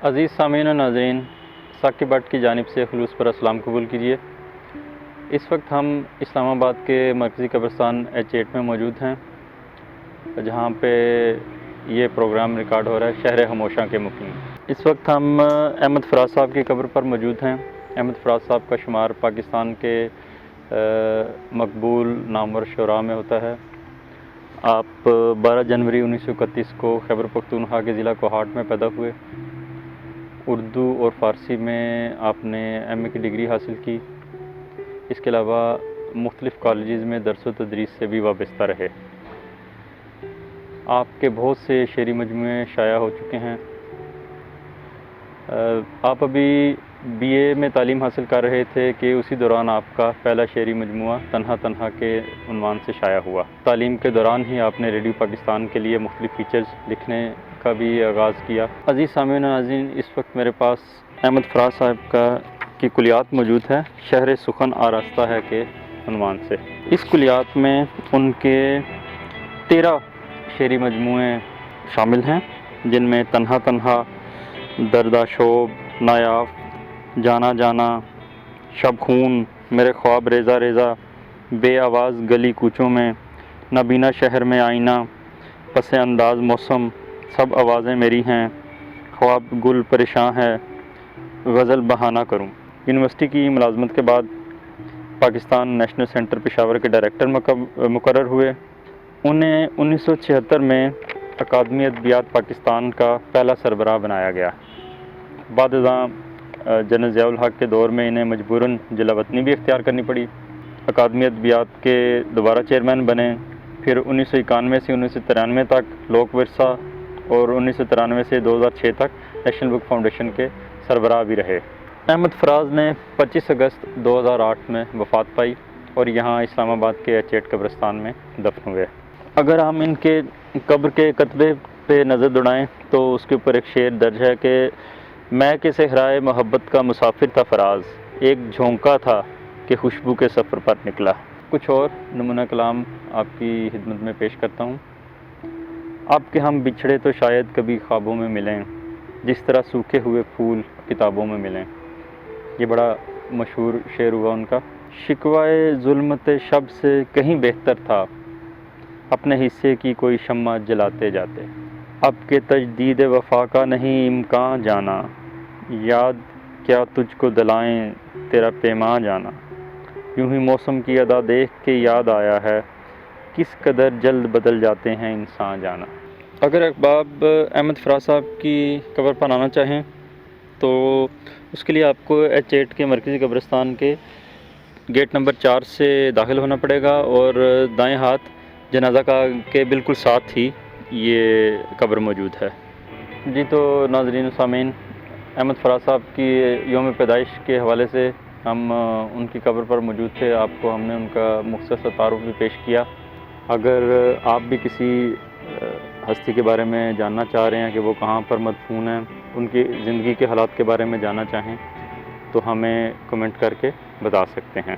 عزیز سامعین و ناظرین، ثاقب بٹ کی جانب سے خلوص پر اسلام قبول کیجیے۔ اس وقت ہم اسلام آباد کے مرکزی قبرستان H8 میں موجود ہیں، جہاں پہ یہ پروگرام ریکارڈ ہو رہا ہے شہر خموشاں کے مقیم۔ اس وقت ہم احمد فراز صاحب کی قبر پر موجود ہیں۔ احمد فراز صاحب کا شمار پاکستان کے مقبول نامور شعراء میں ہوتا ہے۔ آپ 12 جنوری 1931 کو خیبر پختونخوا کے ضلع کوہاٹ میں پیدا ہوئے۔ اردو اور فارسی میں آپ نے ایم اے کی ڈگری حاصل کی۔ اس کے علاوہ مختلف کالجز میں درس و تدریس سے بھی وابستہ رہے۔ آپ کے بہت سے شعری مجموعے شائع ہو چکے ہیں۔ آپ ابھی بی اے میں تعلیم حاصل کر رہے تھے کہ اسی دوران آپ کا پہلا شعری مجموعہ تنہا تنہا کے عنوان سے شائع ہوا۔ تعلیم کے دوران ہی آپ نے ریڈیو پاکستان کے لیے مختلف فیچرز لکھنے کا بھی آغاز کیا۔ عزیز سامعین و ناظرین، اس وقت میرے پاس احمد فراز صاحب کی کلیات موجود ہے، شہر سخن آراستہ ہے کے عنوان سے۔ اس کلیات میں ان کے 13 شعری مجموعے شامل ہیں، جن میں تنہا تنہا، دردہ شوب، نایاف، جانا جانا، شب خون، میرے خواب ریزہ ریزہ، بے آواز گلی کوچوں میں، نابینا شہر میں آئینہ، پس انداز موسم، سب آوازیں میری ہیں، خواب گل پریشاں ہے، غزل بہانہ کروں۔ یونیورسٹی کی ملازمت کے بعد پاکستان نیشنل سینٹر پشاور کے ڈائریکٹر مقرر ہوئے۔ انہیں 1976 میں اکادمی ادبیات پاکستان کا پہلا سربراہ بنایا گیا۔ بعد ازاں جنرل ضیاء الحق کے دور میں انہیں مجبوراً جلا وطنی بھی اختیار کرنی پڑی۔ اکادمی ادبیات کے دوبارہ چیئرمین بنے، پھر 1991 سے 1993 تک لوک ورثہ اور 1993 سے 2006 تک نیشنل بک فاؤنڈیشن کے سربراہ بھی رہے۔ احمد فراز نے 25 اگست 2008 میں وفات پائی اور یہاں اسلام آباد کے H8 قبرستان میں دفن ہوئے۔ اگر ہم ان کے قبر کے کتبے پہ نظر دوڑائیں تو اس کے اوپر ایک شعر درج ہے کہ میں کہ صحرائے محبت کا مسافر تھا فراز، ایک جھونکا تھا کہ خوشبو کے سفر پر نکلا۔ کچھ اور نمونہ کلام آپ کی خدمت میں پیش کرتا ہوں۔ آپ کے ہم بچھڑے تو شاید کبھی خوابوں میں ملیں، جس طرح سوکھے ہوئے پھول کتابوں میں ملیں۔ یہ بڑا مشہور شعر ہوا ان کا۔ شکوائے ظلمت شب سے کہیں بہتر تھا، اپنے حصے کی کوئی شمع جلاتے جاتے۔ اب کہ تجدید وفا کا نہیں امکان جانا، یاد کیا تجھ کو دلائیں تیرا پیماں جانا۔ یوں ہی موسم کی ادا دیکھ کے یاد آیا ہے، کس قدر جلد بدل جاتے ہیں انسان جانا۔ اگر احباب احمد فراز صاحب کی قبر پر آنا چاہیں تو اس کے لیے آپ کو H8 کے مرکزی قبرستان کے گیٹ نمبر 4 سے داخل ہونا پڑے گا، اور دائیں ہاتھ جنازہ کا کے بالکل ساتھ ہی یہ قبر موجود ہے۔ جی تو ناظرین و سامعین، احمد فراز صاحب کی یوم پیدائش کے حوالے سے ہم ان کی قبر پر موجود تھے، آپ کو ہم نے ان کا مختصر تعارف بھی پیش کیا۔ اگر آپ بھی کسی ہستی کے بارے میں جاننا چاہ رہے ہیں کہ وہ کہاں پر مدفون ہیں، ان کی زندگی کے حالات کے بارے میں جاننا چاہیں تو ہمیں کمنٹ کر کے بتا سکتے ہیں۔